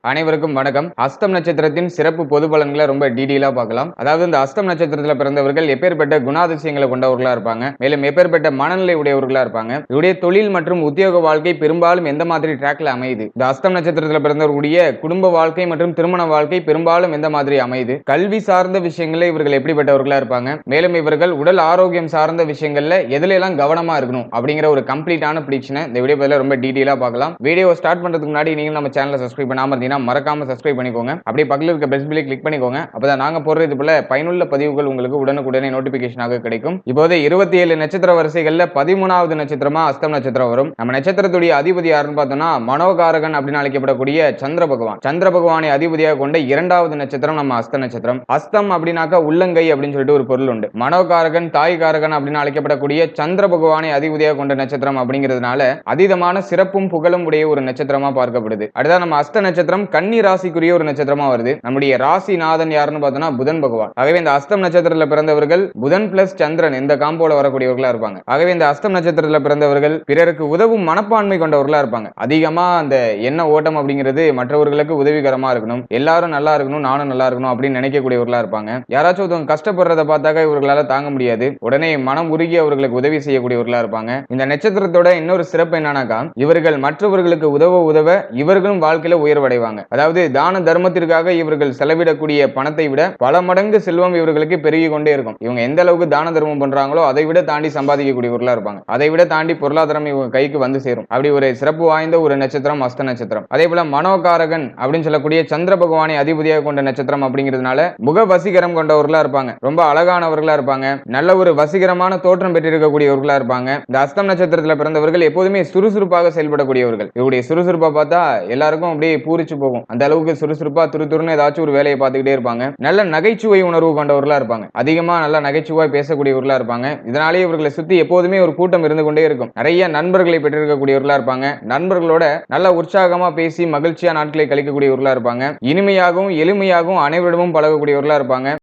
அனைவருக்கும் வணக்கம். அஸ்தம் நட்சத்திரத்தின் சிறப்பு பொது பலன்களை ரொம்ப டீடெயிலா பார்க்கலாம். அதாவது இந்த அஸ்தம் நட்சத்திரத்துல பிறந்தவர்கள் எப்பேற்பட்ட குணாதிசயங்களை கொண்டவர்களா இருப்பாங்க, மேலும் எப்பேற்பட்ட மனநிலை உடையவர்களா இருப்பாங்க, இவருடைய தொழில் மற்றும் உத்தியோக வாழ்க்கை பெரும்பாலும் எந்த மாதிரி ட்ராக்ல அமையுது, இந்த அஸ்தம் நட்சத்திரத்துல பிறந்தவர்களுடைய குடும்ப வாழ்க்கை மற்றும் திருமண வாழ்க்கை பெரும்பாலும் எந்த மாதிரி அமையுது, கல்வி சார்ந்த விஷயங்கள்ல இவர்கள் எப்படிப்பட்டவர்களா இருப்பாங்க, மேலும் இவர்கள் உடல் ஆரோக்கியம் சார்ந்த விஷயங்கள்ல எதுல எல்லாம் கவனமா இருக்கணும் அப்படிங்கிற ஒரு கம்ப்ளீட்டான ப்ரிடிக்ஷனை இந்த வீடியோ பதில ரொம்ப டீடெயிலா பார்க்கலாம். வீடியோ ஸ்டார்ட் பண்றதுக்கு முன்னாடி நீங்க நம்ம சேனலை சப்ஸ்கிரைப் பண்ணாம மறக்காம சப்ஸ்கிரைப் பண்ணிக்கோங்க. அப்படியே பக்கத்துல இருக்க பெல் சிம்பலை கிளிக் பண்ணிக்கோங்க. அப்பதான் நாங்க போடுற இது போல பயனுள்ள பதிவுகள் உங்களுக்கு உடனுக்குடனே நோட்டிபிகேஷனாக கிடைக்கும். இப்போது 27 நட்சத்திர வரிசைகள்ல 13வது நட்சத்திரமா அஸ்தம் நட்சத்திரம் வரும். நம்ம நட்சத்திரத்துடைய அதிபதி யாருன்னு பார்த்தோம்னா மனோகாரகன் அப்படின்னு அழைக்கப்படக்கூடிய சந்திர பகவான். சந்திர பகவானை அதிபதியாக கொண்ட 2வது நட்சத்திரம் நம்ம அஸ்த நட்சத்திரம். அஸ்தம் அப்படின்னாக்கா உள்ளங்கை அப்படின்னு சொல்லிட்டு ஒரு பொருள் உண்டு. மனோகாரகன் தாய்காரகன் அப்படின்னு அழைக்கப்படக்கூடிய சந்திர பகவானை அதிபதியாக கொண்ட நட்சத்திரம் அப்படிங்கிறதுனால அதீதமான சிறப்பும் புகழும் உடைய ஒரு நட்சத்திரமா பார்க்கப்படுது. அடுத்த நம்ம அஸ்த நட்சத்திரம் கன்னி ராசிக்குரிய ஒரு நட்சத்திரமா வருது. நம்முடைய ராசிநாதன் யாருன்னு பார்த்தோம்னா புதன் பகவான். ஆகவே இந்த அஸ்தம் நட்சத்திரத்தில் பிறந்தவர்கள் புதன் பிளஸ் சந்திரன் இந்த காம்போல வரக்கூடியவர்களா இருப்பாங்க. ஆகவே இந்த அஸ்தம் நட்சத்திரத்தில் பிறந்தவர்கள் பிறருக்கு உதவும் மனப்பான்மை கொண்டவர்களா இருப்பாங்க. அதிகமா அந்த எண்ண ஓட்டம் அப்படிங்கிறது மற்றவர்களுக்கு உதவிகரமா இருக்கணும், எல்லாரும் நல்லா இருக்கணும், நானும் நல்லா இருக்கணும் அப்படின்னு நினைக்கக்கூடியவர்களா இருப்பாங்க. யாராச்சும் ஒருத்தவங்க கஷ்டப்படுறத பார்த்தாக்க இவர்களால தாங்க முடியாது, உடனே மனம் உருகி அவர்களுக்கு உதவி செய்யக்கூடியவர்களா இருப்பாங்க. இந்த நட்சத்திரத்தோட இன்னொரு சிறப்பு என்னன்னாக்கா இவர்கள் மற்றவர்களுக்கு உதவ இவர்களும் வாழ்க்கையில உயர்வடைவாங்க. அதாவது தான தர்மத்திற்காக இவர்கள் செலவிடக்கூடிய பணத்தை விட பல மடங்கு செல்வம் இவர்களுக்கு பெருகி கொண்டே இருக்கும். இவங்க எந்த அளவுக்கு தான தர்மம் பண்றாங்களோ அதை விட தாண்டி சம்பாதிக்கக்கூடியவர்களா இருப்பாங்க. அதை விட தாண்டி பொருளாதாரம் இவங்க கைக்கு வந்து சேரும். அப்படி ஒரு சிறப்பு வாய்ந்த ஒரு நட்சத்திரம் அஸ்த நட்சத்திரம். அதே போல மனோகாரகன் அப்படின்னு சொல்லக்கூடிய சந்திர பகவானை அதிபதியாக கொண்ட நட்சத்திரம் அப்படிங்கிறதுனால முக வசீகரம் கொண்டவர்களா இருப்பாங்க, ரொம்ப அழகானவர்களா இருப்பாங்க, நல்ல ஒரு வசீகரமான தோற்றம் பெற்றிருக்கக்கூடியவர்களா இருப்பாங்க. இந்த அஸ்தம் நட்சத்திரத்தில் பிறந்தவர்கள் எப்போதுமே சுறுசுறுப்பாக செயல்படக்கூடியவர்கள். இவருடைய சுறுசுறுப்பா பார்த்தா எல்லாருக்கும் அப்படியே பூரிச்சு போகும். அந்த அளவுக்கு சுறுசுறுப்பா துருதுருன்னு ஏதாச்சும் ஒரு வேலையை பார்த்துக்கிட்டே இருப்பாங்க. நல்ல நகைச்சுவை உணர்வு கொண்டவர்களா இருப்பாங்க, அதிகமா நல்ல நகைச்சுவாய் பேசக்கூடியவர்களா இருப்பாங்க. இதனாலேயே இவர்களை சுத்தி எப்போதுமே ஒரு கூட்டம் இருந்து கொண்டே இருக்கும். நிறைய நண்பர்களை பெற்றிருக்கக்கூடியவர்களா இருப்பாங்க. நண்பர்களோட நல்ல உற்சாகமா பேசி மகிழ்ச்சியா நாட்களை கழிக்கக்கூடியவர்களா இருப்பாங்க. இனிமையாகவும் எளிமையாகவும் அனைவரிடமும் பழகக்கூடியவர்களா இருப்பாங்க.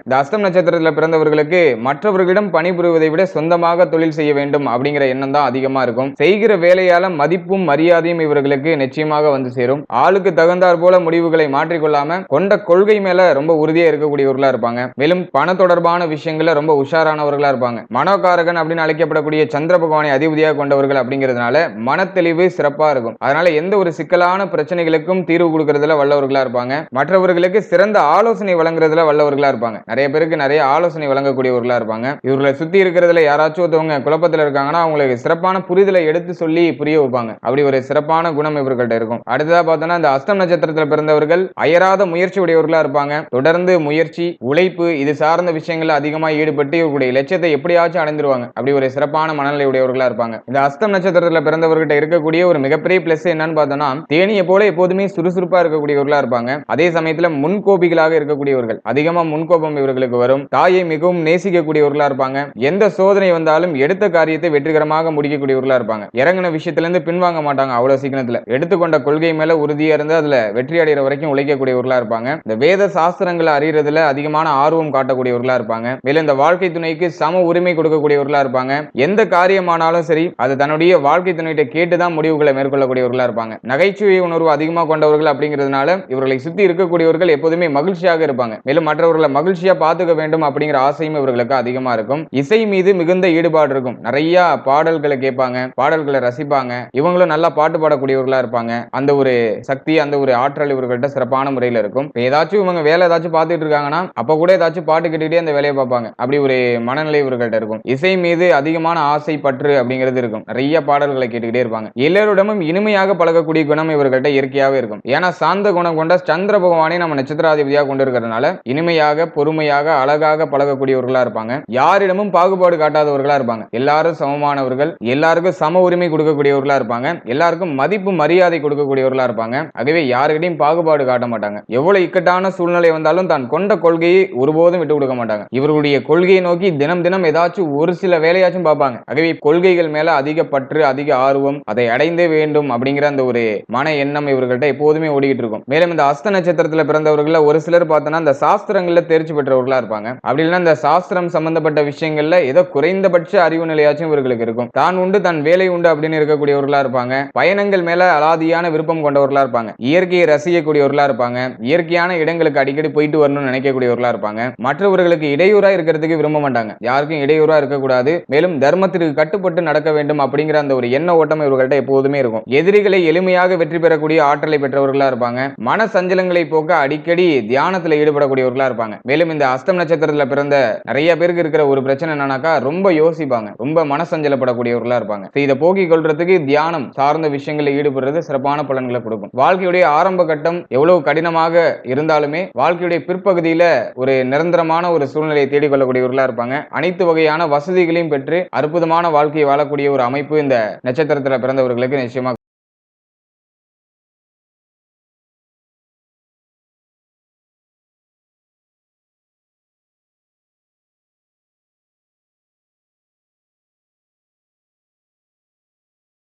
இந்த அஸ்தம் நட்சத்திரத்தில் பிறந்தவர்களுக்கு மற்றவர்களிடம் பணிபுரிவதை விட சொந்தமாக தொழில் செய்ய வேண்டும் அப்படிங்கிற எண்ணம் தான் அதிகமா இருக்கும். செய்கிற வேலையால மதிப்பும் மரியாதையும் இவர்களுக்கு நிச்சயமாக வந்து சேரும். ஆளுக்கு தகுந்தாற் போல முடிவுகளை மாற்றிக்கொள்ளாம கொண்ட கொள்கை மேல ரொம்ப உறுதியா இருக்கக்கூடியவர்களா இருப்பாங்க. மேலும் பண தொடர்பான விஷயங்கள ரொம்ப உஷாரானவர்களா இருப்பாங்க. மனோகாரகன் அப்படின்னு அழைக்கப்படக்கூடிய சந்திர பகவானை அதிபதியாக கொண்டவர்கள் அப்படிங்கிறதுனால மனத்தெளிவு சிறப்பா இருக்கும். அதனால எந்த ஒரு சிக்கலான பிரச்சனைகளுக்கும் தீர்வு கொடுக்கறதுல வல்லவர்களா இருப்பாங்க. மற்றவர்களுக்கு சிறந்த ஆலோசனை வழங்குறதுல வல்லவர்களா இருப்பாங்க. நிறைய பேருக்கு நிறைய ஆலோசனை வழங்கக்கூடியவர்களா இருப்பாங்க. இவர்களை சுத்தி இருக்கிறதுல யாராச்சும் ஒருத்தவங்க குழப்பத்தில் இருக்காங்கன்னா அவங்களுக்கு சிறப்பான புரிதலை எடுத்து சொல்லி புரிய வைப்பாங்க. அப்படி ஒரு சிறப்பான குணம் இவர்கள்ட்ட இருக்கும். அடுத்ததா பார்த்தோம்னா இந்த அஸ்தம் நட்சத்திரத்தில் பிறந்தவர்கள் அயராத முயற்சி உடையவர்களா இருப்பாங்க. தொடர்ந்து முயற்சி, உழைப்பு இது சார்ந்த விஷயங்கள்ல அதிகமாக ஈடுபட்டு இவருடைய லட்சியத்தை எப்படியாச்சும் அடைந்துருவாங்க. அப்படி ஒரு சிறப்பான மனநிலை உடையவர்களா இருப்பாங்க. இந்த அஸ்தம் நட்சத்திரத்தில் பிறந்தவர்கிட்ட இருக்கக்கூடிய ஒரு மிகப்பெரிய பிளஸ் என்னன்னு பார்த்தோம்னா தேனியை போல எப்போதுமே சுறுசுறுப்பா இருக்கக்கூடியவர்களா இருப்பாங்க. அதே சமயத்துல முன்கோபிகளாக இருக்கக்கூடியவர்கள், அதிகமா முன்கோபம் இவர்களுக்கு வரும். தாயை மிகவும் நேசிக்கக்கூடியவர்களா இருப்பாங்க. எந்த சோதனை வந்தாலும் எடுத்த காரியத்தை வெற்றிகரமாக முடிக்கக்கூடியவர்களா இருப்பாங்க. இறங்கின விஷயத்துல இருந்து பின்வாங்க மாட்டாங்க. அவ்வளவு சீக்கிரத்துல எடுத்துக்கொண்ட கொள்கை மேல உறுதியா இருந்து அதுல வெற்றி அடைகிற வரைக்கும் உழைக்கக்கூடியவர்களா இருப்பாங்க. இந்த வேத சாஸ்திரங்களை அறியறதுல அதிகமான ஆர்வம் காட்டக்கூடியவர்களா இருப்பாங்க. மேலும் இந்த வாழ்க்கை துணைக்கு சம உரிமை கொடுக்கக்கூடியவர்களா இருப்பாங்க. எந்த காரியமானாலும் சரி அது தன்னுடைய வாழ்க்கை துணையிட்ட கேட்டுதான் முடிவுகளை மேற்கொள்ளக்கூடியவர்களா இருப்பாங்க. நகைச்சுவை உணர்வு அதிகமா கொண்டவர்கள் அப்படிங்கிறதுனால இவர்களை சுத்தி இருக்கக்கூடியவர்கள் எப்போதுமே மகிழ்ச்சியாக இருப்பாங்க. மேலும் மற்றவர்களை மகிழ்ச்சியா பாத்துக்க வேண்டும் அப்படிங்கிற ஆசையும் இவர்களுக்கு அதிகமா இருக்கும். இசை மீது மிகுந்த ஈடுபாடு இருக்கும். நிறைய பாடல்களை கேட்பாங்க, பாடல்களை ரசிப்பாங்க. இவங்களும் நல்லா பாட்டு பாடக்கூடியவர்களா இருப்பாங்க. அந்த ஒரு சக்தி, அந்த ஒரு ஆற்றல் இவர்கள்ட்ட சிறப்பான முறையில் இருக்கும். ஏதாச்சும் இவங்க வேலை ஏதாச்சும் பார்த்துட்டு இருக்காங்கன்னா அப்ப கூட ஏதாச்சும் பாட்டு கேட்டுக்கிட்டே அந்த வேலையை பார்ப்பாங்க. அப்படி ஒரு மனநிலை இவர்கள்ட்ட இருக்கும். இசை மீது அதிகமான ஆசை பற்று அப்படிங்கிறது இருக்கும். நிறைய பாடல்களை கேட்டுக்கிட்டே இருப்பாங்க. எல்லாரிடமும் இனிமையாக பழகக்கூடிய குணம் இவர்கள்ட்ட இயற்கையாகவே இருக்கும். ஏன்னா சாந்த குணம் கொண்ட சந்திர பகவானை நம்ம நட்சத்திராதிபதியாக கொண்டு இருக்கிறதுனால இனிமையாக பொறுமை பொறுமையாக அழகாக பழகக்கூடியவர்களா இருப்பாங்க. யாரிடமும் பாகுபாடு காட்டாதவர்களா இருப்பாங்க. எல்லாரும் சமமானவர்கள், எல்லாருக்கும் சம உரிமை கொடுக்கக்கூடியவர்களா இருப்பாங்க, எல்லாருக்கும் மதிப்பு மரியாதை கொடுக்கக்கூடியவர்களா இருப்பாங்க. ஆகவே யாருக்கிட்டையும் பாகுபாடு காட்ட மாட்டாங்க. எவ்வளவு இக்கட்டான சூழ்நிலை வந்தாலும் தான் கொண்ட கொள்கையை ஒருபோதும் விட்டு கொடுக்க மாட்டாங்க. இவர்களுடைய கொள்கையை நோக்கி தினம் தினம் ஏதாச்சும் ஒரு சில வேலையாச்சும் பார்ப்பாங்க. ஆகவே கொள்கைகள் மேல அதிக பற்று, அதிக ஆர்வம், அதை அடைந்தே வேண்டும் அப்படிங்கிற அந்த ஒரு மன எண்ணம் இவர்கள்ட்ட எப்போதுமே ஓடிக்கிட்டு இருக்கும். மேலும் இந்த அஸ்த நட்சத்திரத்துல பிறந்தவர்கள் ஒரு சிலர் பார்த்தோன்னா இந்த சாஸ்திரங்கள்ல தேர்ச்சி பெற்றவர்களா இருப்பாங்க. அப்படி இல்லைன்னா இந்த சாஸ்திரம் சம்பந்தப்பட்ட விஷயங்கள்ல ஏதோ குறைந்தபட்ச அறிவு நிலையாச்சும் இவர்களுக்கு இருக்கும். தான் உண்டு தன் வேலை உண்டு அப்படின்னு இருக்கக்கூடியவர்களா இருப்பாங்க. பயணங்கள் மேல அலாதியான விருப்பம் கொண்டவர்களா இருப்பாங்க. இயற்கையை ரசிக்கக்கூடியவர்களா இருப்பாங்க. இயற்கையான இடங்களுக்கு அடிக்கடி போயிட்டு வரணும்னு நினைக்கக்கூடியவர்களா இருப்பாங்க. மற்றவர்களுக்கு இடையூறா இருக்கிறதுக்கு விரும்ப மாட்டாங்க. யாருக்கும் இடையூறா இருக்கக்கூடாது, மேலும் தர்மத்திற்கு கட்டுப்பட்டு நடக்க வேண்டும் அப்படிங்கிற அந்த ஒரு எண்ண ஓட்டம் இவர்கள்ட்ட எப்போதுமே இருக்கும். எதிரிகளை எளிமையாக வெற்றி பெறக்கூடிய ஆற்றலை பெற்றவர்களா இருப்பாங்க. மன சஞ்சலங்களை போக்க அடிக்கடி தியானத்தில் ஈடுபடக்கூடியவர்களா இருப்பாங்க. மேலும் இந்த அஸ்தம் நட்சத்திரத்தில் பிறந்த நிறைய பேருக்கு இருக்கிற ஒரு பிரச்சனை என்னன்னாக்கா ரொம்ப யோசிப்பாங்க, ரொம்ப மனசஞ்சலப்படக்கூடியவர்களா இருப்பாங்க. இதை போக்கிக் கொள்றதுக்கு தியானம் சார்ந்த விஷயங்களில் ஈடுபடுறது சிறப்பான பலன்களை கொடுக்கும். வாழ்க்கையுடைய ஆரம்ப கட்டம் எவ்வளவு கடினமாக இருந்தாலுமே வாழ்க்கையுடைய பிற்பகுதியில ஒரு நிரந்தரமான ஒரு சூழ்நிலையை தேடிக்கொள்ளக்கூடியவர்களா இருப்பாங்க. அனைத்து வகையான வசதிகளையும் பெற்று அற்புதமான வாழ்க்கையை வாழக்கூடிய ஒரு அமைப்பு இந்த நட்சத்திரத்தில் பிறந்தவர்களுக்கு நிச்சயமா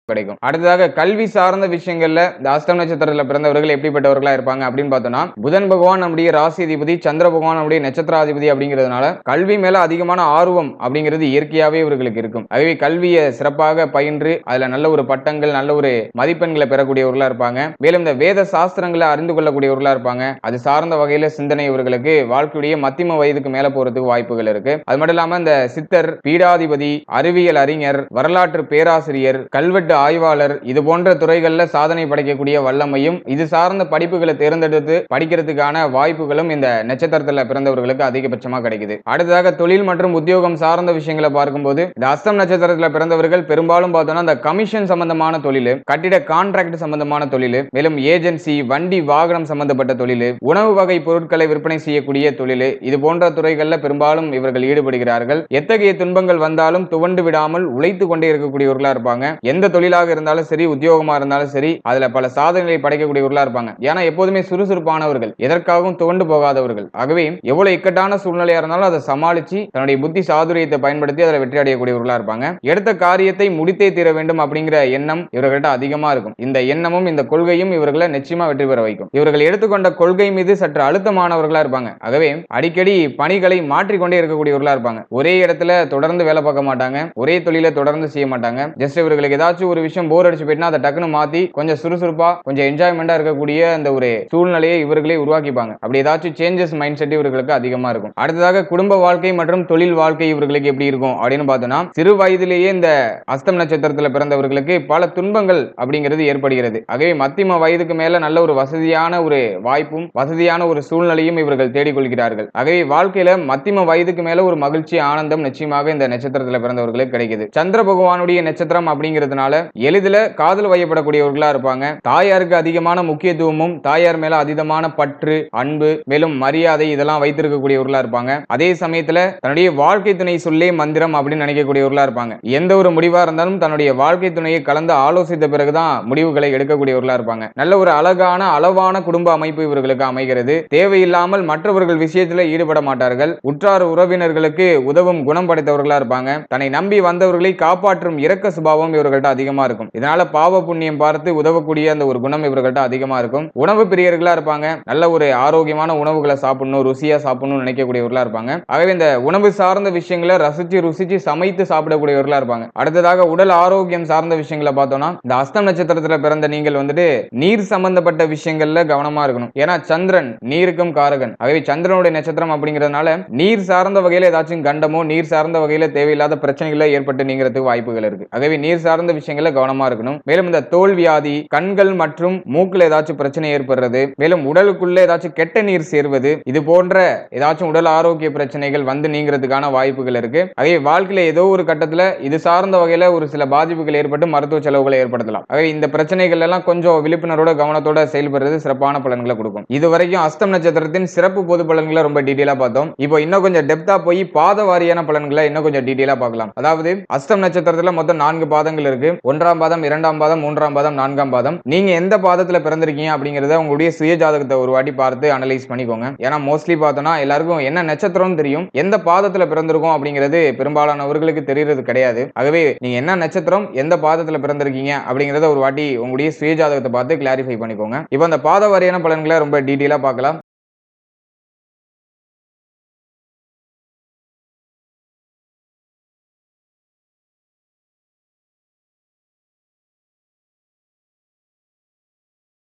கிடைக்கும். அடுத்ததாக கல்வி சார்ந்த விஷயங்கள்ல இந்த அஸ்தம் நட்சத்திரத்தில் பிறந்தவர்கள் எப்படிப்பட்டவர்களா இருப்பாங்க அப்படின்னு பார்த்தோம்னா, புதன் பகவான் நம்முடைய ராசி அதிபதி, சந்திர பகவான் நம்முடைய நட்சத்திராதிபதி அப்படிங்கிறதுனால கல்வி மேல அதிகமான ஆர்வம் அப்படிங்கிறது இயற்கையாவே இவர்களுக்கு இருக்கும். ஆகவே கல்வியை சிறப்பாக பயின்று அதுல நல்ல ஒரு பட்டங்கள், நல்ல ஒரு மதிப்பெண்களை பெறக்கூடியவர்களா இருப்பாங்க. மேலும் இந்த வேத சாஸ்திரங்களை அறிந்து கொள்ளக்கூடியவர்களா இருப்பாங்க. அது சார்ந்த வகையில சிந்தனை இவர்களுக்கு வாழ்க்கையுடைய மத்தியம வயதுக்கு மேல போறதுக்கு வாய்ப்புகள் இருக்கு. அது மட்டும் இல்லாம இந்த சித்தர், பீடாதிபதி, அறிவியல் அறிஞர், வரலாற்று பேராசிரியர், கல்வெட்டு ஆய்வாளர் இது போன்ற துறைகள்ல சாதனை படைக்கக்கூடிய வல்லமையும் இது சார்ந்த படிப்புகளை தேர்ந்தெடுத்து படிக்கிறதுக்கான வாய்ப்புகளும் இந்த நட்சத்திரத்தில் பிறந்தவர்களுக்கு அதிகபட்சமா கிடைக்குது. அடுத்ததாக தொழில் மற்றும் உத்தியோகம் சார்ந்த விஷயங்களை பார்க்கும்போது இந்த அஸ்தம் நட்சத்திரத்தில் பிறந்தவர்கள் பெரும்பாலும் பார்த்தோம்னா இந்த கமிஷன் சம்பந்தமான தொழில், கட்டிட கான்ட்ராக்ட் சம்பந்தமான தொழில், மேலும் ஏஜென்சி, வண்டி வாகனம் சம்பந்தப்பட்ட தொழில், உணவு வகை பொருட்களை விற்பனை செய்யக்கூடிய தொழில் இது போன்ற துறைகள்ல பெரும்பாலும் இவர்கள் ஈடுபடுகிறார்கள். எத்தகைய துன்பங்கள் வந்தாலும் துவண்டு விடாமல் உழைத்து கொண்டே இருக்கக்கூடியவர்களா இருப்பாங்க. எந்த தொழிலாக இருந்தாலும் சரி, உத்தியோகமா இருந்தாலும் சரி, அதுல பல சாதனைகளை படைக்கக்கூடியவர்களா இருப்பாங்க. ஏன்னா எப்போதுமே சுறுசுறுப்பானவர்கள், எதற்காகவும் துவண்டு போகாதவர்கள். ஆகவே எவ்வளவு இக்கட்டான சூழ்நிலையா இருந்தாலும் அதை சமாளிச்சு தன்னுடைய புத்தி சாதுரியத்தை பயன்படுத்தி அதில் வெற்றி அடையக்கூடியவர்களா இருப்பாங்க. எடுத்த காரியத்தை முடித்தே தீர வேண்டும் அப்படிங்கிற எண்ணம் இவர்கள்ட்ட அதிகமா இருக்கும். இந்த எண்ணமும் இந்த கொள்கையும் இவர்களை நிச்சயமா வெற்றி பெற வைக்கும். இவர்கள் எடுத்துக்கொண்ட கொள்கை மீது சற்று அழுத்தமானவர்களா இருப்பாங்க. ஆகவே அடிக்கடி பணிகளை மாற்றிக்கொண்டே இருக்கக்கூடியவர்களா இருப்பாங்க. ஒரே இடத்துல தொடர்ந்து வேலை பார்க்க மாட்டாங்க, ஒரே தொழிலை தொடர்ந்து செய்ய மாட்டாங்க. ஜஸ்ட் இவர்களுக்கு ஏதாச்சும் ஒரு விஷயம் போர் அடிச்சு போயிட்டா அதை டக்குன்னு மாத்தி கொஞ்சம் சுறுசுறுப்பா கொஞ்சம் என்ஜாய்மெண்டா இருக்கக்கூடிய அந்த ஒரு சூழ்நிலையை இவர்களே உருவாக்கிப்பாங்க. அப்படி ஏதாச்சும் சேஞ்சஸ் மைண்ட் செட் இவர்களுக்கு அதிகமா இருக்கும். அடுத்ததாக குடும்ப வாழ்க்கை மற்றும் தொழில் வாழ்க்கை இவர்களுக்கு எப்படி இருக்கும் அப்படின்னு பார்த்தோம்னா, சிறு வயதிலேயே இந்த அஸ்தம் நட்சத்திரத்தில் பிறந்தவர்களுக்கு பல துன்பங்கள் அப்படிங்கிறது ஏற்படுகிறது. ஆகவே மத்தியம வயதுக்கு மேல நல்ல ஒரு வசதியான ஒரு வாய்ப்பும் வசதியான ஒரு சூழ்நிலையும் இவர்கள் தேடிக்கொள்கிறார்கள். ஆகவே வாழ்க்கையில மத்தியம வயதுக்கு மேல ஒரு மகிழ்ச்சி, ஆனந்தம் நிச்சயமாக இந்த நட்சத்திரத்தில் பிறந்தவர்களுக்கு கிடைக்குது. சந்திர பகவானுடைய நட்சத்திரம் அப்படிங்கிறதுனால எளிதில் காதல் வயப்படக்கூடியவர்களா இருப்பாங்க. தாயாருக்கு அதிகமான முக்கியத்துவமும் தாயார் மேல அதீதமான பற்று, அன்பு, மேலும் மரியாதை இதெல்லாம் வைத்திருக்கக்கூடியவர்களா இருப்பாங்க. அதே சமயத்துல தன்னுடைய வாழ்க்கை துணை சொல்லே மந்திரம் அப்படின்னு நினைக்கக்கூடியவர்களா இருப்பாங்க. எந்த ஒரு முடிவா இருந்தாலும் தன்னுடைய வாழ்க்கை துணையை கலந்து ஆலோசித்த பிறகுதான் முடிவுகளை எடுக்கக்கூடியவர்களா இருப்பாங்க. நல்ல ஒரு அழகான அளவான குடும்ப அமைப்பு இவர்களுக்கு அமைகிறது. தேவையில்லாமல் மற்றவர்கள் விஷயத்துல ஈடுபட மாட்டார்கள். உற்றார் உறவினர்களுக்கு உதவும் குணம் படைத்தவர்களா இருப்பாங்க. தன்னை நம்பி வந்தவர்களை காப்பாற்றும் இரக்க சுபாவம் இவர்கள்ட்ட அதிகமா இருக்கும். இதனால பாவ புண்ணியம் பார்த்து உதவக்கூடிய அந்த ஒரு குணம் இவர்கள்ட்ட அதிகமா இருக்கும். உணவு பிரியர்களா இருப்பாங்க. நல்ல ஒரு ஆரோக்கியமான உணவுகளை சாப்பிடணும், ருசியா சாப்பிடணும்னு நினைக்கக்கூடியவர்களா இருப்பாங்க. ஆகவே இந்த உணவு சார்ந்த விஷயங்களை ரசிச்சு ருசிச்சு சமைத்து சாப்பிடக்கூடியவர்களா இருப்பாங்க. அடுத்ததாக உடல் ஆரோக்கியம் சார்ந்த விஷயங்களை பார்த்தோம்னா, இந்த அஸ்தம் நட்சத்திரத்தில் பிறந்த நீங்கள் வந்துட்டு நீர் சம்பந்தப்பட்ட விஷயங்கள்ல கவனமா இருக்கணும். ஏன்னா சந்திரன் நீருக்கும் காரகன். ஆகவே சந்திரனுடைய நட்சத்திரம் அப்படிங்கிறதுனால நீர் சார்ந்த வகையில ஏதாச்சும் கண்டமோ நீர் சார்ந்த வகையில தேவையில்லாத பிரச்சனைகளை ஏற்பட்டு நீங்கிறதுக்கு வாய்ப்புகள் இருக்கு. ஆகவே நீர் சார்ந்த விஷயங்கள் விஷயங்களை கவனமா இருக்கணும். மேலும் இந்த தோல் வியாதி, கண்கள் மற்றும் மூக்குல ஏதாச்சும் பிரச்சனை ஏற்படுறது, மேலும் உடலுக்குள்ள ஏதாச்சும் கெட்ட நீர் சேர்வது, இது போன்ற ஏதாச்சும் உடல் ஆரோக்கிய பிரச்சனைகள் வந்து நீங்கிறதுக்கான வாய்ப்புகள் இருக்கு. அதே வாழ்க்கையில ஏதோ ஒரு கட்டத்துல இது சார்ந்த வகையில ஒரு சில பாதிப்புகள் ஏற்பட்டு மருத்துவ செலவுகளை ஏற்படுத்தலாம். ஆகவே இந்த பிரச்சனைகள் எல்லாம் கொஞ்சம் விழிப்புணர்வோட கவனத்தோட செயல்படுறது சிறப்பான பலன்களை கொடுக்கும். இதுவரைக்கும் அஸ்தம் நட்சத்திரத்தின் சிறப்பு பொது பலன்களை ரொம்ப டீடைலா பார்த்தோம். இப்போ இன்னும் கொஞ்சம் டெப்தா போய் பாத வாரியான பலன்களை இன்னும் கொஞ்சம் டீடைலா பார்க்கலாம். அதாவது அஸ்தம் நட்சத்திரத்துல மொத்தம் 4 பாதங்கள் இருக்கு. 1ஆம் பாதம், 2ஆம் பாதம், 3ஆம் பாதம், 4ஆம் பாதம். நீங்க எந்த பாதத்துல பிறந்திருக்கீங்க அப்படிங்கறத உங்களுடைய சுய ஜாதகத்தை ஒரு வாட்டி பார்த்து அனலைஸ் பண்ணிக்கோங்க. ஏன்னா மோஸ்ட்லி பார்த்தோம்னா எல்லாருக்கும் என்ன நட்சத்திரம் தெரியும், எந்த பாதத்துல பிறந்திருக்கும் அப்படிங்கிறது பெரும்பாலானவர்களுக்கு தெரியறது கிடையாது. ஆகவே நீங்க என்ன நட்சத்திரம், எந்த பாதத்துல பிறந்திருக்கீங்க அப்படிங்கறத ஒரு வாட்டி உங்களுடைய சுய ஜாதகத்தை பார்த்து கிளாரிஃபை பண்ணிக்கோங்க. இப்போ அந்த பாத வாரியான பலன்களை ரொம்ப டீடைலா பார்க்கலாம்.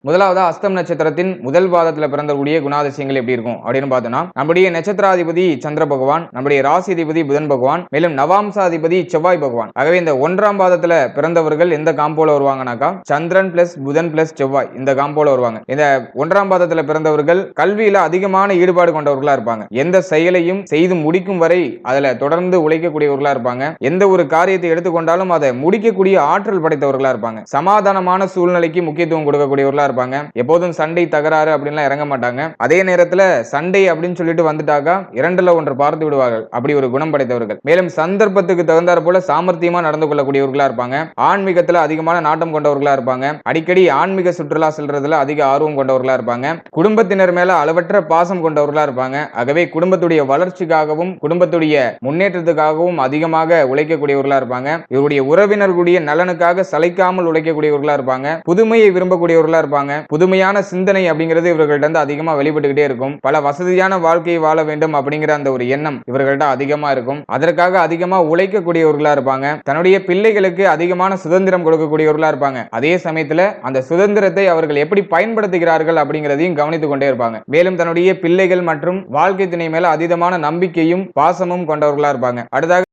முதலாவது அஸ்தம் நட்சத்திரத்தின் முதல் பாதத்துல பிறந்தக்கூடிய குணாதிசயங்கள் எப்படி இருக்கும் அப்படின்னு பார்த்தோம்னா, நம்முடைய நட்சத்திராதிபதி சந்திர பகவான், நம்முடைய ராசிதிபதி புதன் பகவான், மேலும் நவாம்சாதிபதி செவ்வாய் பகவான். ஆகவே இந்த 1ஆம் பாதத்துல பிறந்தவர்கள் எந்த காம்போல வருவாங்கனாக்கா சந்திரன் பிளஸ் புதன் பிளஸ் செவ்வாய் இந்த காம்போல வருவாங்க. இந்த 1ஆம் பாதத்துல பிறந்தவர்கள் கல்வியில அதிகமான ஈடுபாடு கொண்டவர்களா இருப்பாங்க. எந்த செயலையும் செய்து முடிக்கும் வரை அதுல தொடர்ந்து உழைக்கக்கூடியவர்களா இருப்பாங்க. எந்த ஒரு காரியத்தை எடுத்துக்கொண்டாலும் அதை முடிக்கக்கூடிய ஆற்றல் படைத்தவர்களா இருப்பாங்க. சமாதானமான சூழ்நிலைக்கு முக்கியத்துவம் கொடுக்கக்கூடியவர்களா இருப்பாங்க. எப்போதும் சண்டை தகராறு அப்படின்லாம் இறங்க மாட்டாங்க. அதே நேரத்துல சண்டை அப்படின்னு சொல்லிட்டு வந்துட்டாக்கா 2ல 1 பார்த்து விடுவார்கள். அப்படி ஒரு குணம் படைத்தவர்கள். மேலும் சந்தர்ப்பத்துக்கு தகுந்தாற் போல சாமர்த்தியமா நடந்து கொள்ளக்கூடியவர்களா இருப்பாங்க. ஆன்மீகத்துல அதிகமான நாட்டம் கொண்டவர்களா இருப்பாங்க. அடிக்கடி ஆன்மீக சுற்றுலா செல்றதுல அதிக ஆர்வம் கொண்டவர்களா இருப்பாங்க. குடும்பத்தினர் மேல அளவற்ற பாசம் கொண்டவர்களா இருப்பாங்க. ஆகவே குடும்பத்துடைய வளர்ச்சிக்காகவும் குடும்பத்துடைய முன்னேற்றத்துக்காகவும் அதிகமாக உழைக்கக்கூடியவர்களா இருப்பாங்க. இவருடைய உறவினர்களுடைய நலனுக்காக சளைக்காமல் உழைக்கக்கூடியவர்களா இருப்பாங்க. புதுமையை விரும்பக்கூடியவர்களா இருப்பாங்க. புதுமையான சிந்தனை அப்படிங்கிறது இவர்கள்ட்ட அதிகமா வெளிப்பட்டுக்கிட்டே இருக்கும். பல வசதியான வாழ்க்கையை வாழ வேண்டும் அப்படிங்கிற அந்த ஒரு எண்ணம் இவர்கள்ட்ட அதிகமா இருக்கும். அதற்காக அதிகமா உழைக்கக்கூடியவர்களா இருப்பாங்க. தன்னுடைய பிள்ளைகளுக்கு அதிகமான சுதந்திரம் கொடுக்கக்கூடியவர்களா இருப்பாங்க. அதே சமயத்துல அந்த சுதந்திரத்தை அவர்கள் எப்படி பயன்படுத்துகிறார்கள் அப்படிங்கிறதையும் கவனித்துக் கொண்டே இருப்பாங்க. மேலும் தன்னுடைய பிள்ளைகள் மற்றும் வாழ்க்கை துணை மேல அதீதமான நம்பிக்கையும் பாசமும் கொண்டவர்களா இருப்பாங்க. அடுத்ததாக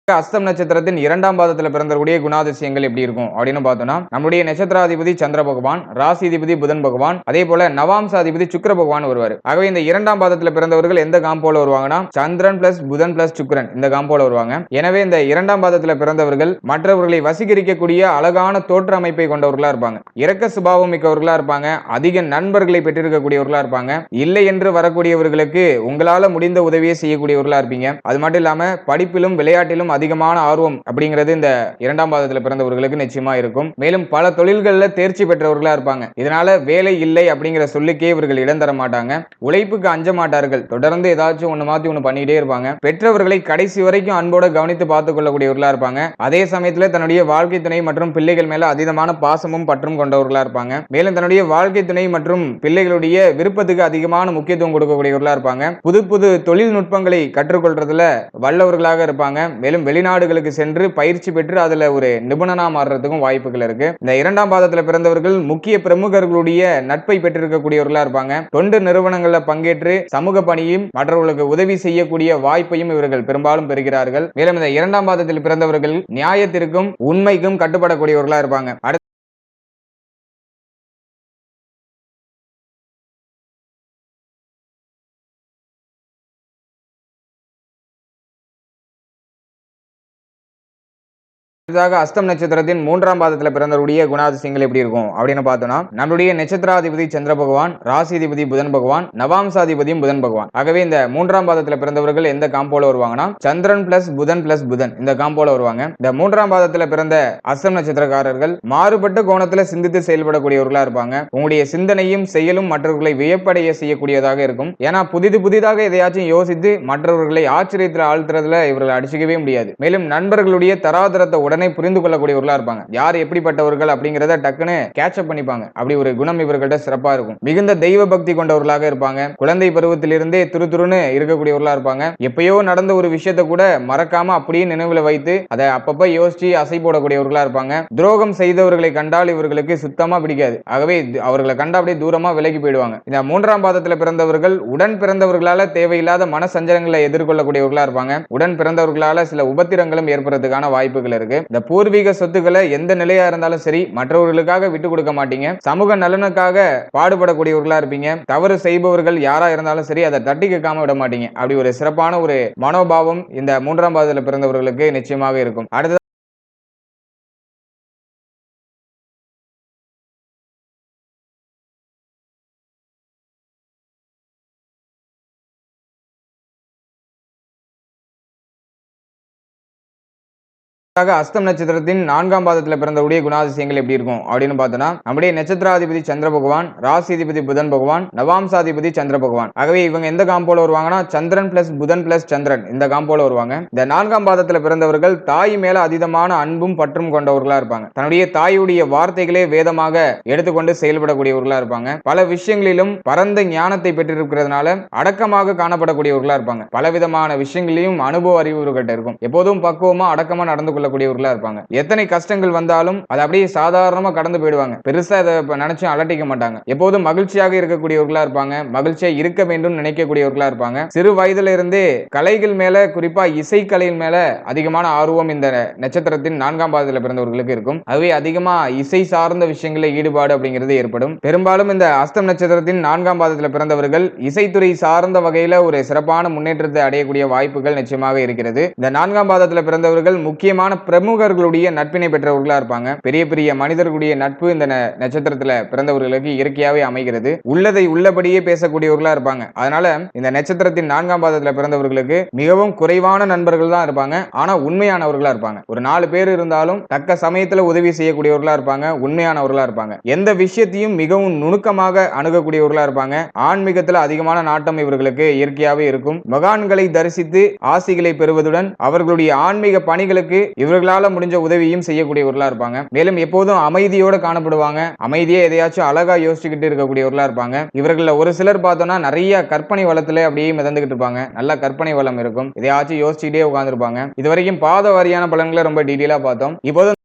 அஸ்தம் நட்சத்திரத்தின் 2ஆம் பாதத்தில் பிறந்தக்கூடிய குணாதிசயங்கள் எப்படி இருக்கும் அப்படின்னு பார்த்தோம்னா, நம்முடைய நட்சத்திராதிபதி சந்திர பகவான், ராசிதிபதி புதன் பகவான், அதே போல நவாம்சாதிபதி சுக்கிர பகவான் வருவார். ஆகவே இந்த 2ஆம் பாதத்தில் பிறந்தவர்கள் எந்த காம்போல வருவாங்கன்னா சந்திரன் பிளஸ் புதன் பிளஸ் சுக்கிரன் இந்த காம்போல வருவாங்க. எனவே இந்த 2ஆம் பாதத்தில் பிறந்தவர்கள் மற்றவர்களை வசீகரிக்கக்கூடிய அழகான தோற்ற அமைப்பை கொண்டவர்களா இருப்பாங்க. இரக்க சுபாவம் மிக்கவர்களா இருப்பாங்க. அதிக நண்பர்களை பெற்றிருக்கக்கூடியவர்களா இருப்பாங்க. இல்லை என்று வரக்கூடியவர்களுக்கு உங்களால முடிந்த உதவியை செய்யக்கூடியவர்களா இருப்பீங்க. அது மட்டும் இல்லாம படிப்பிலும் விளையாட்டிலும் அதிகமான ஆர்வம் அப்படிங்கிறது இந்த 2ஆம் பாதத்தில் பிறந்தவர்களுக்கு நிச்சயமா இருக்கும். மேலும் பல தொழில்களில் தேர்ச்சி பெற்றவர்களா இருப்பாங்க. இதனால வேலை இல்லை அப்படிங்கிற சொல்லுக்கே இவர்கள் இடம் தர மாட்டாங்க. உழைப்புக்கு அஞ்ச மாட்டார்கள். தொடர்ந்து ஏதாச்சும் ஒண்ணு மாத்தி ஒண்ணு பண்ணிட்டே இருப்பாங்க. பெற்றவர்களை கடைசி வரைக்கும் அன்போட கவனித்து பார்த்துக் கொள்ளக்கூடியவர்களா இருப்பாங்க. அதே சமயத்தில் தன்னுடைய வாழ்க்கை துணை மற்றும் பிள்ளைகள் மேல அதீதமான பாசமும் பற்றும் கொண்டவர்களா இருப்பாங்க. மேலும் தன்னுடைய வாழ்க்கை துணை மற்றும் பிள்ளைகளுடைய விருப்பத்துக்கு அதிகமான முக்கியத்துவம் கொடுக்கக்கூடியவர்களா இருப்பாங்க. புது புது தொழில்நுட்பங்களை கற்றுக்கொள்றதுல வல்லவர்களாக இருப்பாங்க. மேலும் வெளிநாடுகளுக்கு சென்று பயிற்சி பெற்று அதுல ஒரு நிபுணனா மாறுறதுக்கும் வாய்ப்புகள் இருக்கு. இந்த 2ஆம் பாதத்தில் பிறந்தவர்கள் முக்கிய பிரமுகர்களுடைய நட்பை பெற்றிருக்கக்கூடியவர்களா இருப்பாங்க. தொண்டு நிறுவனங்களில் பங்கேற்று சமூக பணியும் மற்றவர்களுக்கு உதவி செய்யக்கூடிய வாய்ப்பையும் இவர்கள் பெரும்பாலும் பெறுகிறார்கள். மேலும் இந்த 2ஆம் பாதத்தில் பிறந்தவர்கள் நியாயத்திற்கும் உண்மைக்கும் கட்டுப்படக்கூடியவர்களா இருப்பாங்க. அஸ்தம் நட்சத்திரத்தின் 3ஆம் பாதத்தில் பிறந்தவருடைய குணாதிசயங்கள் எப்படி இருக்கும் அப்படின்னு பார்த்தோம்னா, நம்முடைய நட்சத்திராதிபதி சந்திர பகவான், ராசிதிபதி புதன் பகவான், நவாம்சாதிபதியும் புதன் பகவான். ஆகவே இந்த 3ஆம் பாதத்தில் பிறந்தவர்கள் எந்த காம்போல வருவாங்கன்னா சந்திரன் பிளஸ் புதன் இந்த காம்போல வருவாங்க. இந்த 3ஆம் பாதத்தில் பிறந்த அஸ்தம் நட்சத்திரக்காரர்கள் மாறுபட்ட கோணத்துல சிந்தித்து செயல்படக்கூடியவர்களா இருப்பாங்க. உங்களுடைய சிந்தனையும் செயலும் மற்றவர்களை வியப்படைய செய்யக்கூடியதாக இருக்கும். ஏன்னா புதிதாக எதையாச்சும் யோசித்து மற்றவர்களை ஆச்சரியத்தில் ஆழ்த்துறதுல இவர்கள் அடிச்சுக்கவே முடியாது. மேலும் நண்பர்களுடைய தராதரத்தை உடனே உடனே புரிந்து கொள்ளக்கூடியவர்களா இருப்பாங்க. யார் எப்படிப்பட்டவர்கள் அப்படிங்கறத டக்குன்னு கேட்சப் பண்ணிப்பாங்க. அப்படி ஒரு குணம் இவர்கள்ட்ட சிறப்பா இருக்கும். மிகுந்த தெய்வ பக்தி கொண்டவர்களாக இருப்பாங்க. குழந்தை பருவத்திலிருந்தே துருதுருன்னு இருக்கக்கூடியவர்களா இருப்பாங்க. எப்பயோ நடந்த ஒரு விஷயத்தை கூட மறக்காம அப்படியே நினைவுல வைத்து அதை அப்பப்ப யோசிச்சு அசை போடக்கூடியவர்களா இருப்பாங்க. துரோகம் செய்தவர்களை கண்டால் இவர்களுக்கு சுத்தமா பிடிக்காது. ஆகவே அவர்களை கண்டா அப்படியே தூரமா விலகி போயிடுவாங்க. இந்த 3ஆம் பாதத்துல பிறந்தவர்கள் உடன் பிறந்தவர்களால தேவையில்லாத மன சஞ்சலங்களை எதிர்கொள்ளக்கூடியவர்களா இருப்பாங்க. உடன் பிறந்தவர்களால சில உபத்திரங்களும் ஏற்படுறதுக்கான வாய்ப்புகள் இருக்கு. இந்த பூர்வீக சொத்துக்களை எந்த நிலையா இருந்தாலும் சரி மற்றவர்களுக்காக விட்டு கொடுக்க மாட்டீங்க. சமூக நலனுக்காக பாடுபடக்கூடியவர்களா இருப்பீங்க. தவறு செய்பவர்கள் யாரா இருந்தாலும் சரி அதை தட்டி கேட்காம விட மாட்டீங்க. அப்படி ஒரு சிறப்பான ஒரு மனோபாவம் இந்த 3ஆம் பாதத்துல பிறந்தவர்களுக்கு நிச்சயமாக இருக்கும். அடுத்த அஸ்தம் நட்சத்திரத்தின் 4ஆம் பாதத்துல பிறந்தவுடைய குணாதிசயங்கள் எப்படி இருக்கும் அப்படின்னு பார்த்தோம்னா, நம்முடைய நட்சத்திராதிபதி சந்திர பகவான், ராசிதிபதி புதன் பகவான், நவாம்சாதிபதி சந்திர பகவான். ஆகவே இவங்க எந்த காம்போல வருவாங்கன்னா சந்திரன் பிளஸ் புதன் பிளஸ் சந்திரன் இந்த காம்போல வருவாங்க. இந்த 4ஆம் பாதத்துல பிறந்தவர்கள் தாய் மேல அதீதமான அன்பும் பற்றும் கொண்டவர்களா இருப்பாங்க. தன்னுடைய தாயுடைய வார்த்தைகளே வேதமாக எடுத்துக்கொண்டு செயல்படக்கூடியவர்களா இருப்பாங்க. பல விஷயங்களிலும் பரந்த ஞானத்தை பெற்றிருக்கிறதுனால அடக்கமாக காணப்படக்கூடியவர்களா இருப்பாங்க. பலவிதமான விஷயங்களிலும் அனுபவ அறிவு இவர்கிட்ட இருக்கும். எப்போதும் பக்குவமா அடக்கமா நடந்து கொள்ளக்கூடியவர்களா இருப்பாங்க. எத்தனை கஷ்டங்கள் வந்தாலும் அதை அப்படியே சாதாரணமா கடந்து போயிடுவாங்க. பெருசா இதை நினைச்சு அலட்டிக்க மாட்டாங்க. எப்போதும் மகிழ்ச்சியாக இருக்கக்கூடியவர்களா இருப்பாங்க. மகிழ்ச்சியா இருக்க வேண்டும் நினைக்கக்கூடியவர்களா இருப்பாங்க. சிறு வயதுல இருந்தே கலைகள் மேல, குறிப்பா இசைக்கலையின் மேல அதிகமான ஆர்வம் இந்த நட்சத்திரத்தின் 4ஆம் பாதத்தில் பிறந்தவர்களுக்கு இருக்கும். அதுவே அதிகமா இசை சார்ந்த விஷயங்களில் ஈடுபாடு அப்படிங்கிறது ஏற்படும். பெரும்பாலும் இந்த அஸ்தம் நட்சத்திரத்தின் 4ஆம் பாதத்தில் பிறந்தவர்கள் இசைத்துறை சார்ந்த வகையில ஒரு சிறப்பான முன்னேற்றத்தை அடையக்கூடிய வாய்ப்புகள் நிச்சயமாக இருக்கிறது. இந்த 4ஆம் பாதத்தில் பிறந்தவர்கள் முக்கியமான பிரமுகர்களுடைய நட்பினை பெற்றவர்களா இருப்பாங்க. பெரிய பெரிய மனிதர்களுடைய நட்பு இந்த நட்சத்திரத்துல பிறந்தவர்களுக்கு இயற்கையாவே அமைகிறது. உள்ளதை உள்ளபடியே பேசக்கூடியவர்களா இருப்பாங்க. அதனால இந்த நட்சத்திரத்தின் 4ஆம் பாதத்துல பிறந்தவர்களுக்கு மிகவும் குறைவான நண்பர்கள் தான் இருப்பாங்க. ஆனா உண்மையானவர்களா இருப்பாங்க. ஒரு 4 பேர் இருந்தாலும் தக்க சமயத்துல உதவி செய்யக்கூடியவர்களா இருப்பாங்க. உண்மையானவர்களா இருப்பாங்க. எந்த விஷயத்தையும் மிகவும் நுணுக்கமாக அணுகக்கூடியவர்களா இருப்பாங்க. ஆன்மீகத்துல அதிகமான நாட்டம் இவர்களுக்கு இயற்கையாவே இருக்கும். மகான்களை தரிசித்து ஆசிகளை பெறுவதுடன் அவர்களுடைய ஆன்மீக பணிகளுக்கு இவர்களால முடிஞ்ச உதவியும் செய்யக்கூடியவர்களா இருப்பாங்க. மேலும் எப்போதும் அமைதியோட காணப்படுவாங்க. அமைதியே எதையாச்சும் அழகா யோசிச்சுக்கிட்டு இருக்கக்கூடியவர்களா இருப்பாங்க. இவர்கள ஒரு சிலர் பார்த்தோம்னா நிறைய கற்பனை வளத்துல அப்படியே மிதந்துகிட்டு இருப்பாங்க. நல்ல கற்பனை வளம் இருக்கும். எதையாச்சும் யோசிச்சுட்டே உட்கார்ந்துருப்பாங்க. இதுவரைக்கும் பாத வாரியான பலன்களை ரொம்ப டீடைலா பார்த்தோம். இப்போது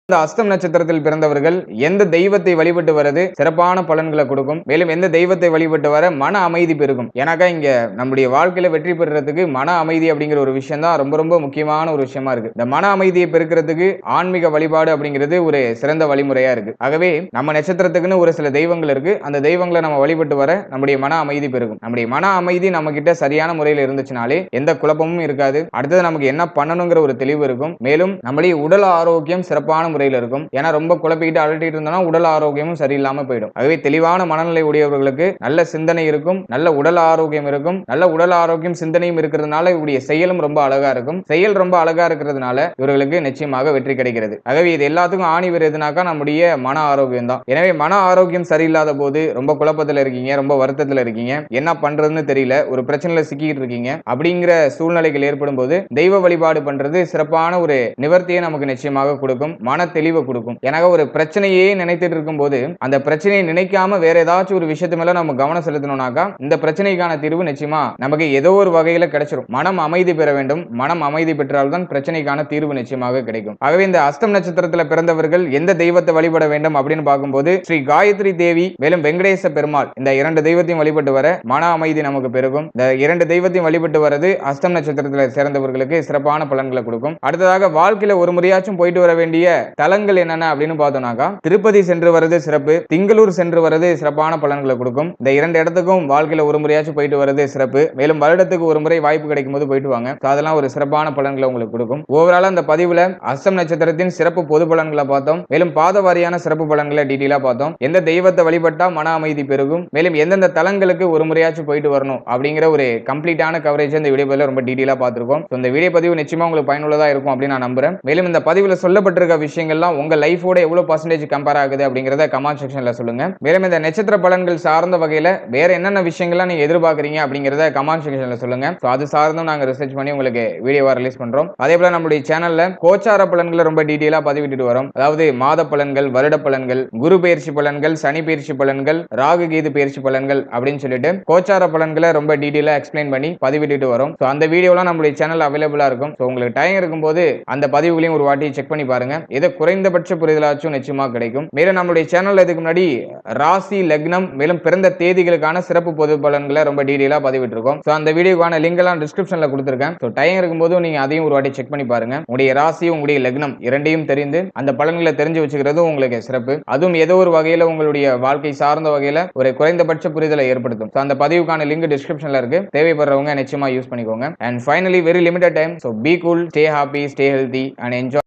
இந்த அஸ்தம் நட்சத்திரத்தில் பிறந்தவர்கள் எந்த தெய்வத்தை வழிபட்டு வரது சிறப்பான பலன்களை கொடுக்கும். மேலும் எந்த தெய்வத்தை வழிபட்டு வர மன அமைதி பெருகும். ஏன்னாக்கா இங்க நம்முடைய வாழ்க்கையில வெற்றி பெறுறதுக்கு மன அமைதி அப்படிங்கிற ஒரு விஷயம் தான் ரொம்ப ரொம்ப முக்கியமான ஒரு விஷயமா இருக்கு. இந்த மன அமைதியை பெருக்கிறதுக்கு ஆன்மீக வழிபாடு அப்படிங்கிறது ஒரு சிறந்த வழிமுறையா இருக்கு. ஆகவே நம்ம நட்சத்திரத்துக்குன்னு ஒரு சில தெய்வங்கள் இருக்கு. அந்த தெய்வங்களை நம்ம வழிபட்டு வர நம்முடைய மன அமைதி பெருகும். நம்முடைய மன அமைதி நம்ம கிட்ட சரியான முறையில் இருந்துச்சுனாலே எந்த குழப்பமும் இருக்காது. அடுத்தது நமக்கு என்ன பண்ணணுங்கிற ஒரு தெளிவு இருக்கும். மேலும் நம்முடைய உடல் ஆரோக்கியம் சிறப்பான முறையில் இருக்கும். ஏன்னா ரொம்ப குழப்பிக்கிட்டு அலட்டிட்டு இருந்தோம்னா உடல் ஆரோக்கியமும் சரியில்லாம போயிடும். ஆகவே தெளிவான மனநிலை உடையவர்களுக்கு நல்ல சிந்தனை இருக்கும். நல்ல உடல் ஆரோக்கியம் இருக்கும். நல்ல உடல் ஆரோக்கியம் சிந்தனையும் இருக்கிறதுனால இவருடைய செயலும் ரொம்ப அழகா இருக்கும். செயல் ரொம்ப அழகா இருக்கிறதுனால இவர்களுக்கு நிச்சயமாக வெற்றி கிடைக்கிறது. ஆகவே இது எல்லாத்துக்கும் ஆணிவர் எதுனாக்கா நம்முடைய மன ஆரோக்கியம் தான். எனவே மன ஆரோக்கியம் சரியில்லாத போது ரொம்ப குழப்பத்தில் இருக்கீங்க, ரொம்ப வருத்தத்தில் இருக்கீங்க, என்ன பண்றதுன்னு தெரியல, ஒரு பிரச்சனையில சிக்கிட்டு இருக்கீங்க அப்படிங்கிற சூழ்நிலைகள் ஏற்படும் போது தெய்வ வழிபாடு பண்றது சிறப்பான ஒரு நிவர்த்தியை நமக்கு நிச்சயமாக கொடுக்கும். மன தெளிவை கொடுக்கும். எனக்கு ஒரு பிரச்சனையே நினைத்துட்டு இருக்கும் போது அந்த பிரச்சனையை நினைக்காம வேற ஏதாச்சும் ஒரு விஷயத்து மேல நம்ம கவனம் செலுத்தணும்னாக்கா இந்த பிரச்சனைக்கான தீர்வு நிச்சயமா நமக்கு ஏதோ ஒரு வகையில கிடைச்சிடும். மனம் அமைதி பெற வேண்டும். மனம் அமைதி பெற்றால்தான் பிரச்சனைக்கான தீர்வு நிச்சயமாக கிடைக்கும். ஆகவே இந்த அஸ்தம் நட்சத்திரத்துல பிறந்தவர்கள் எந்த தெய்வத்தை வழிபட வேண்டும் அப்படின்னு பார்க்கும்போது ஸ்ரீ காயத்ரி தேவி மேலும் வெங்கடேச பெருமாள் இந்த 2 தெய்வத்தையும் வழிபட்டு வர மன அமைதி நமக்கு பெருகும். இந்த 2 தெய்வத்தையும் வழிபட்டு வரது அஸ்தம் நட்சத்திரத்துல சேர்ந்தவர்களுக்கு சிறப்பான பலன்களை கொடுக்கும். அடுத்ததாக வாழ்க்கையில ஒரு முறையாச்சும் போயிட்டு வர வேண்டிய தலங்கள் என்னென்ன அப்படின்னு பார்த்தோம்னாக்கா திருப்பதி சென்று வரது சிறப்பு, திங்களூர் சென்று வரது சிறப்பான பலன்களை கொடுக்கும். இந்த 2 இடத்துக்கும் வாழ்க்கையில ஒரு முறையாச்சும் போயிட்டு வரது சிறப்பு. மேலும் வருடத்துக்கு ஒரு முறை வாய்ப்பு கிடைக்கும் போது போயிட்டு வாங்க. அதெல்லாம் ஒரு சிறப்பான பலன்களை உங்களுக்கு கொடுக்கும். ஓவராலா அந்த பதிவுல அஸ்தம் நட்சத்திரத்தின் சிறப்பு பொது பலன்களை பார்த்தோம். மேலும் பாத வாரியான சிறப்பு பலன்களை டீடைலா பார்த்தோம். எந்த தெய்வத்தை வழிபட்டா மன அமைதி பெருகும், மேலும் எந்தெந்த தலங்களுக்கு ஒரு முறையாச்சும் போயிட்டு வரணும் அப்படிங்கிற ஒரு கம்ப்ளீட்டான கவரேஜ் இந்த வீடியோ பதிவுல ரொம்ப டீடைலா பார்த்திருக்கோம். இந்த வீடியோ பதிவு நிச்சயமா உங்களுக்கு பயனுள்ளதா இருக்கும் அப்படின்னு நான் நம்புறேன். மேலும் இந்த பதிவுல சொல்லப்பட்டிருக்க விஷயம் விஷயங்கள்லாம் உங்க லைஃபோட எவ்வளவு பர்சன்டேஜ் கம்பேர் ஆகுது அப்படிங்கறத கமெண்ட் செக்ஷன்ல சொல்லுங்க. மேலும் இந்த நட்சத்திர பலன்கள் சார்ந்த வகையில வேற என்னென்ன விஷயங்கள்லாம் நீங்க எதிர்பார்க்கறீங்க அப்படிங்கறத கமெண்ட் செக்ஷன்ல சொல்லுங்க. சோ அது சார்ந்தும் நாங்க ரிசர்ச் பண்ணி உங்களுக்கு வீடியோவா ரிலீஸ் பண்றோம். அதே போல நம்மளுடைய சேனல்ல கோச்சார பலன்களை ரொம்ப டீடைலா பதிவிட்டு வரோம். அதாவது மாத பலன்கள், வருட பலன்கள், குரு பயிற்சி பலன்கள், சனி பயிற்சி பலன்கள், ராகு கேது பயிற்சி பலன்கள் அப்படின்னு சொல்லிட்டு கோச்சார பலன்களை ரொம்ப டீடைலா எக்ஸ்பிளைன் பண்ணி பதிவிட்டு வரோம். சோ அந்த வீடியோலாம் நம்மளுடைய சேனல்ல அவைலபிளா இருக்கும். சோ உங்களுக்கு டைம் இருக்கும்போது அந்த பதிவுகளையும் ஒரு வாட்டி செக் பண்ணி பாருங்க. இதை குறைந்தபட்ச புரிதலாச்சும் நிச்சயமா கிடைக்கும். மேலும் நம்மளுடைய சேனல்ல இதுக்கு முன்னாடி ராசி, லக்னம், மேலும் பிறந்த தேதிகளுக்கான சிறப்பு பொது பலன்களை ரொம்ப டீடைலா பதிவிட்டு இருக்கோம். சோ அந்த வீடியோக்கான லிங்க் எல்லாம் டிஸ்கிரிப்ஷன்ல கொடுத்திருக்கேன். சோ டைம் இருக்கும்போது நீங்க அதையும் ஒரு வாட்டி செக் பண்ணி பாருங்க. உங்களுடைய ராசி, உங்களுடைய லக்னம் இரண்டையும் தெரிந்து அந்த பலன்களை தெரிஞ்சு வச்சுக்கிறது உங்களுக்கு சிறப்பு. அதுவும் ஏதோ ஒரு வகையில உங்களுடைய வாழ்க்கை சார்ந்த வகையில ஒரு குறைந்தபட்ச புரிதலை ஏற்படுத்தும். அந்த பதிவுக்கான லிங்க் டிஸ்கிரிப்ஷன்ல இருக்கு. தேவைப்படுறவங்க நிச்சயமா யூஸ் பண்ணிக்கோங்க. And finally, very limited time. So be cool, stay happy, stay healthy and enjoy.